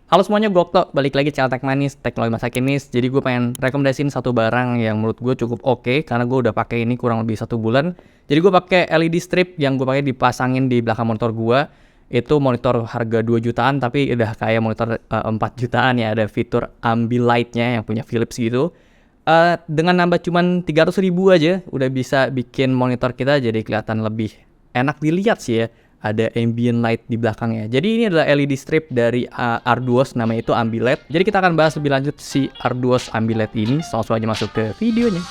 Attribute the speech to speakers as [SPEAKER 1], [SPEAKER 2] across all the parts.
[SPEAKER 1] Halo semuanya, gue Okto, balik lagi channel Tech Manis, teknologi masa kini. Jadi gue pengen rekomendasiin satu barang yang menurut gue cukup oke, karena gue udah pakai ini kurang lebih 1 bulan. Jadi gue pakai LED strip yang gue pakai dipasangin di belakang monitor gue. Itu monitor harga 2 jutaan, tapi udah kayak monitor 4 jutaan ya. Ada fitur ambilight-nya yang punya Philips gitu. Dengan nambah cuman 300 ribu aja, udah bisa bikin monitor kita jadi kelihatan lebih enak dilihat sih ya. Ada ambient light di belakangnya. Jadi ini adalah LED strip dari Arduos, namanya itu Ambilight. Jadi kita akan bahas lebih lanjut si Arduos Ambilight ini. Langsung aja masuk ke videonya.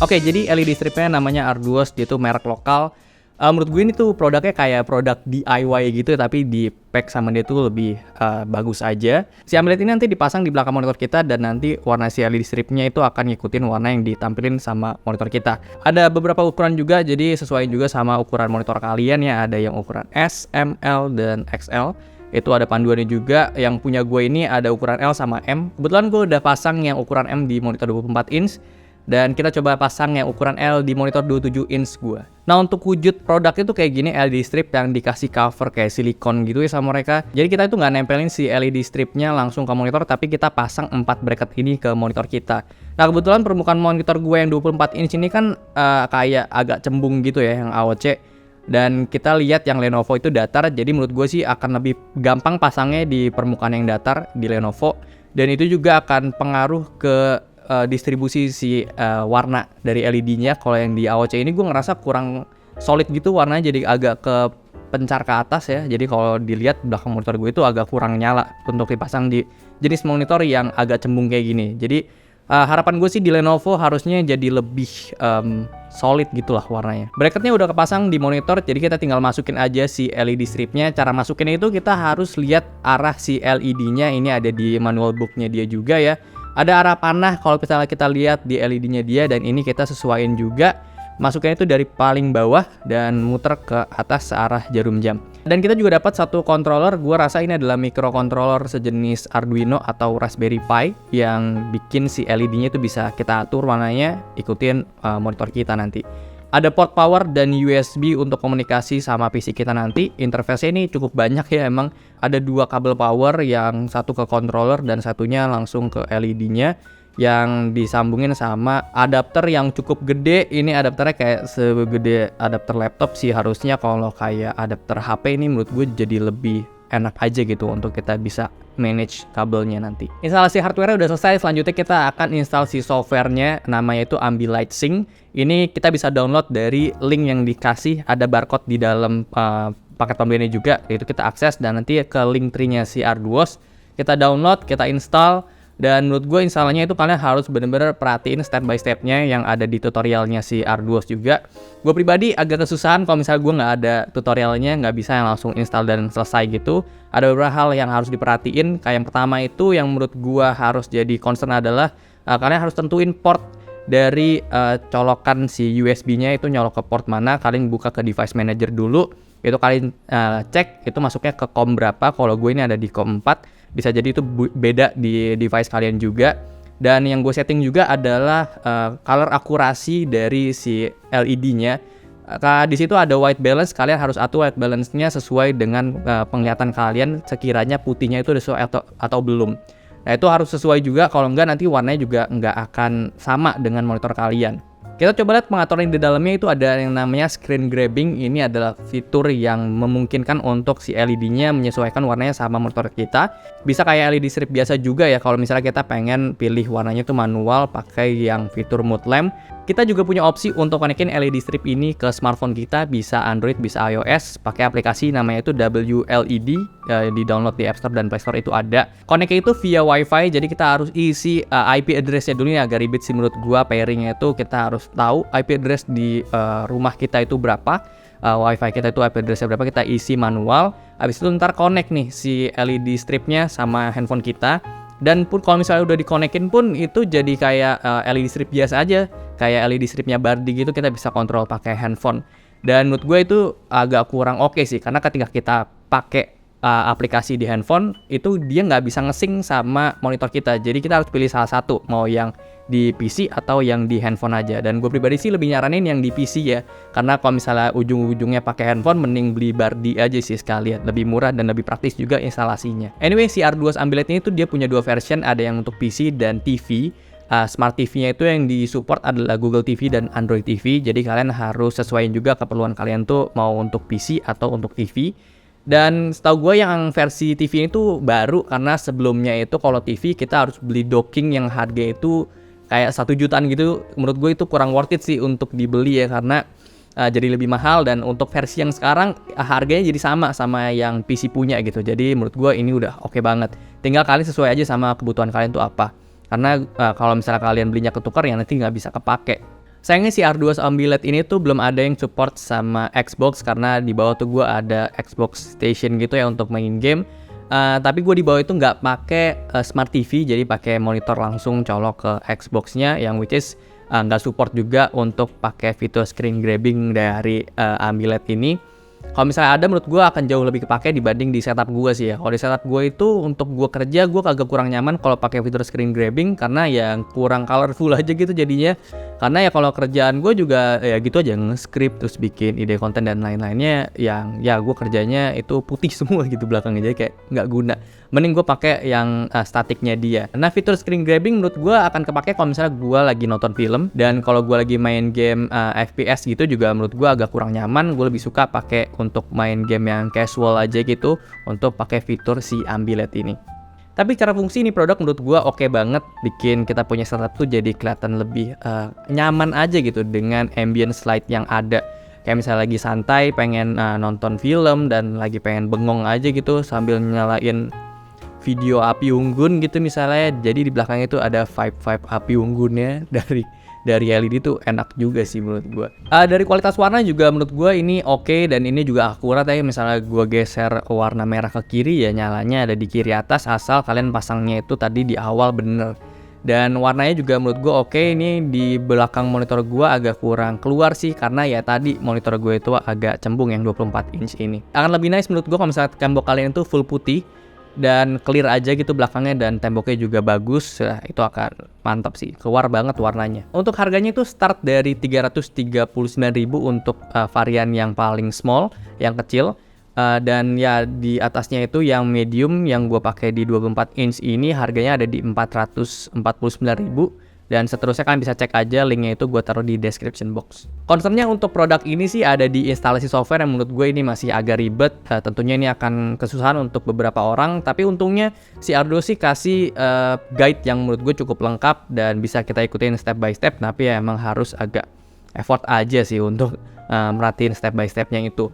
[SPEAKER 1] Oke, jadi LED stripnya namanya Arduos, dia tuh merek lokal. Menurut gue ini tuh produknya kayak produk DIY gitu, tapi di pack sama dia tuh lebih bagus aja. Si Ambilight ini nanti dipasang di belakang monitor kita, dan nanti warna si LED stripnya itu akan ngikutin warna yang ditampilin sama monitor kita. Ada beberapa ukuran juga, jadi sesuaiin juga sama ukuran monitor kalian ya. Ada yang ukuran S, M, L, dan XL. Itu ada panduannya juga. Yang punya gue ini ada ukuran L sama M. Kebetulan gue udah pasang yang ukuran M di monitor 24 inch. Dan kita coba pasang yang ukuran L di monitor 27 inch gue. Nah, untuk wujud produk itu kayak gini, LED strip yang dikasih cover kayak silikon gitu ya sama mereka. Jadi kita itu nggak nempelin si LED stripnya langsung ke monitor, tapi kita pasang 4 bracket ini ke monitor kita. Nah, kebetulan permukaan monitor gue yang 24 inch ini kan kayak agak cembung gitu ya, yang AOC. Dan kita lihat yang Lenovo itu datar, jadi menurut gue sih akan lebih gampang pasangnya di permukaan yang datar di Lenovo. Dan itu juga akan pengaruh ke distribusi si warna dari LED-nya. Kalau yang di AOC ini gue ngerasa kurang solid gitu warnanya, jadi agak ke pencar ke atas ya. Jadi kalau dilihat belakang monitor gue itu agak kurang nyala untuk dipasang di jenis monitor yang agak cembung kayak gini. Jadi harapan gue sih di Lenovo harusnya jadi lebih solid gitulah warnanya. Bracketnya udah kepasang di monitor, jadi kita tinggal masukin aja si LED stripnya. Cara masukinnya itu kita harus lihat arah si LED-nya. Ini ada di manual booknya dia juga ya. Ada arah panah kalau misalnya kita lihat di LED-nya dia, dan ini kita sesuaiin juga. Masuknya itu dari paling bawah dan muter ke atas searah jarum jam. Dan kita juga dapat satu controller. Gua rasa ini adalah microcontroller sejenis Arduino atau Raspberry Pi yang bikin si LED-nya itu bisa kita atur warnanya ikutin monitor kita nanti. Ada port power dan USB untuk komunikasi sama PC kita nanti. Interface-nya ini cukup banyak ya emang. Ada 2 kabel power, yang satu ke controller dan satunya langsung ke LED-nya, yang disambungin sama adapter yang cukup gede. Ini adapternya kayak segede adapter laptop sih harusnya. Kalau kayak adapter HP ini menurut gue jadi lebih enak aja gitu untuk kita bisa manage kabelnya nanti. Instalasi hardware udah selesai. Selanjutnya kita akan install si softwarenya, namanya itu Ambilight Sync. Ini kita bisa download dari link yang dikasih, ada barcode di dalam paket pembeliannya juga. Itu kita akses, dan nanti ke link tree-nya si Arduos kita download, kita install. Dan menurut gue instalnya itu kalian harus bener-bener perhatiin step by stepnya yang ada di tutorialnya si Arduos juga. Gue pribadi agak kesusahan kalau misalnya gue nggak ada tutorialnya, nggak bisa yang langsung install dan selesai gitu. Ada beberapa hal yang harus diperhatiin. Kayak yang pertama itu yang menurut gue harus jadi concern adalah kalian harus tentuin port dari colokan si USB-nya itu nyolok ke port mana. Kalian buka ke device manager dulu. Itu kalian cek itu masuknya ke COM berapa. Kalau gue ini ada di COM 4. Bisa jadi itu beda di device kalian juga. Dan yang gue setting juga adalah color akurasi dari si LED-nya. Di situ ada white balance, kalian harus atur white balance-nya sesuai dengan penglihatan kalian, sekiranya putihnya itu sesuai atau belum. Nah, itu harus sesuai juga, kalau enggak nanti warnanya juga enggak akan sama dengan monitor kalian. Kita coba lihat pengaturan di dalamnya. Itu ada yang namanya screen grabbing. Ini adalah fitur yang memungkinkan untuk si LED-nya menyesuaikan warnanya sama monitor kita. Bisa kayak LED strip biasa juga ya, kalau misalnya kita pengen pilih warnanya itu manual pakai yang fitur mood lamp. Kita juga punya opsi untuk konekin LED strip ini ke smartphone kita, bisa Android, bisa iOS, pakai aplikasi namanya itu WLED, di download di App Store dan Play Store itu ada. Koneknya itu via WiFi, jadi kita harus isi IP address-nya dulu. Ini agak ribet sih menurut gua, pairing-nya itu kita harus tahu IP address di rumah kita itu berapa, WiFi kita itu IP address-nya berapa, kita isi manual. Habis itu ntar connect nih si LED strip-nya sama handphone kita. Dan pun kalau misalnya udah dikonekin pun itu jadi kayak LED strip biasa aja, kayak LED stripnya Bardi gitu, kita bisa kontrol pakai handphone. Dan menurut gue itu agak kurang oke sih, karena ketika kita pakai aplikasi di handphone itu dia nggak bisa nge-sync sama monitor kita. Jadi kita harus pilih salah satu, mau yang di PC atau yang di handphone aja. Dan gue pribadi sih lebih nyaranin yang di PC ya, karena kalau misalnya ujung-ujungnya pakai handphone, mending beli Bardi aja sih sekalian, lebih murah dan lebih praktis juga instalasinya. Anyway, si Arduos Ambilight ini tuh dia punya 2 version, ada yang untuk PC dan TV. Smart TV-nya itu yang disupport adalah Google TV dan Android TV, jadi kalian harus sesuaiin juga keperluan kalian tuh mau untuk PC atau untuk TV. Dan setahu gue yang versi TV itu baru, karena sebelumnya itu kalau TV kita harus beli docking yang harga itu kayak 1 jutaan gitu. Menurut gue itu kurang worth it sih untuk dibeli ya, karena jadi lebih mahal. Dan untuk versi yang sekarang harganya jadi sama yang PC punya gitu. Jadi menurut gue ini udah oke banget. Tinggal kalian sesuai aja sama kebutuhan kalian tuh apa. Karena kalau misalnya kalian belinya ketukar ya nanti nggak bisa kepake. Sayangnya si Arduos Ambilight ini tuh belum ada yang support sama Xbox, karena di bawah tuh gue ada Xbox Station gitu ya untuk main game. Tapi gue di bawah itu nggak pakai Smart TV, jadi pakai monitor langsung colok ke Xbox-nya, yang which is nggak support juga untuk pakai fitur screen grabbing dari Ambilight ini. Kalau misalnya ada, menurut gue akan jauh lebih kepake dibanding di setup gue sih ya. Kalau di setup gue itu untuk gue kerja, gue agak kurang nyaman kalau pakai fitur screen grabbing, karena ya kurang colorful aja gitu jadinya. Karena ya kalau kerjaan gue juga ya gitu aja, nge-script terus bikin ide konten dan lain-lainnya, yang ya gue kerjanya itu putih semua gitu belakangnya, jadi kayak nggak guna. Mending gue pakai yang statiknya dia. Nah, fitur screen grabbing menurut gue akan kepake kalau misalnya gue lagi nonton film, dan kalau gue lagi main game FPS gitu juga menurut gue agak kurang nyaman. Gue lebih suka pakai untuk main game yang casual aja gitu, untuk pakai fitur si Ambilight ini. Tapi cara fungsi ini produk menurut gue oke banget, bikin kita punya setup tuh jadi kelihatan lebih nyaman aja gitu dengan ambience light yang ada. Kayak misalnya lagi santai pengen nonton film dan lagi pengen bengong aja gitu sambil nyalain video api unggun gitu misalnya, jadi di belakangnya itu ada vibe api unggunnya dari LED tuh enak juga sih menurut gue. Dari kualitas warna juga menurut gue ini oke, dan ini juga akurat ya. Misalnya gue geser warna merah ke kiri ya nyalanya ada di kiri atas, asal kalian pasangnya itu tadi di awal bener. Dan warnanya juga menurut gue oke. Ini di belakang monitor gue agak kurang keluar sih, karena ya tadi monitor gue itu agak cembung yang 24 inch ini. Akan lebih nice menurut gue kalau misalnya tembok kalian itu full putih dan clear aja gitu belakangnya, dan temboknya juga bagus, itu akan mantap sih, keluar banget warnanya. Untuk harganya itu start dari 339.000 untuk varian yang paling small, yang kecil, dan ya di atasnya itu yang medium yang gue pakai di 24 inch ini harganya ada di 449.000. Dan seterusnya kalian bisa cek aja, linknya itu gue taruh di description box. Concernnya untuk produk ini sih ada di instalasi software, yang menurut gue ini masih agak ribet. Tentunya ini akan kesusahan untuk beberapa orang, tapi untungnya si Arduos sih kasih guide yang menurut gue cukup lengkap dan bisa kita ikutin step by step. Tapi ya emang harus agak effort aja sih untuk merhatiin step by stepnya itu.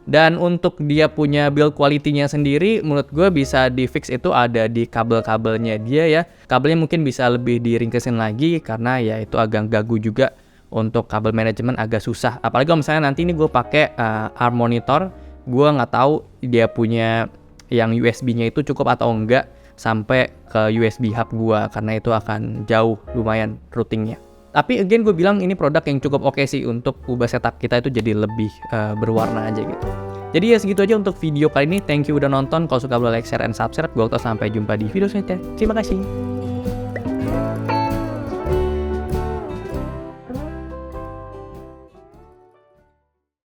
[SPEAKER 1] Dan untuk dia punya build quality-nya sendiri, menurut gue bisa di fix itu ada di kabel-kabelnya dia ya. Kabelnya mungkin bisa lebih diringkesin lagi, karena ya itu agak gagu juga untuk kabel manajemen, agak susah. Apalagi kalau misalnya nanti ini gue pakai ARM monitor, gue nggak tahu dia punya yang USB-nya itu cukup atau enggak sampai ke USB hub gue, karena itu akan jauh lumayan routingnya. Tapi again gue bilang ini produk yang cukup oke sih untuk ubah setup kita itu jadi lebih berwarna aja gitu. Jadi ya segitu aja untuk video kali ini. Thank you udah nonton. Kalau suka boleh like, share, and subscribe. Gue sampai jumpa di video selanjutnya. Terima kasih.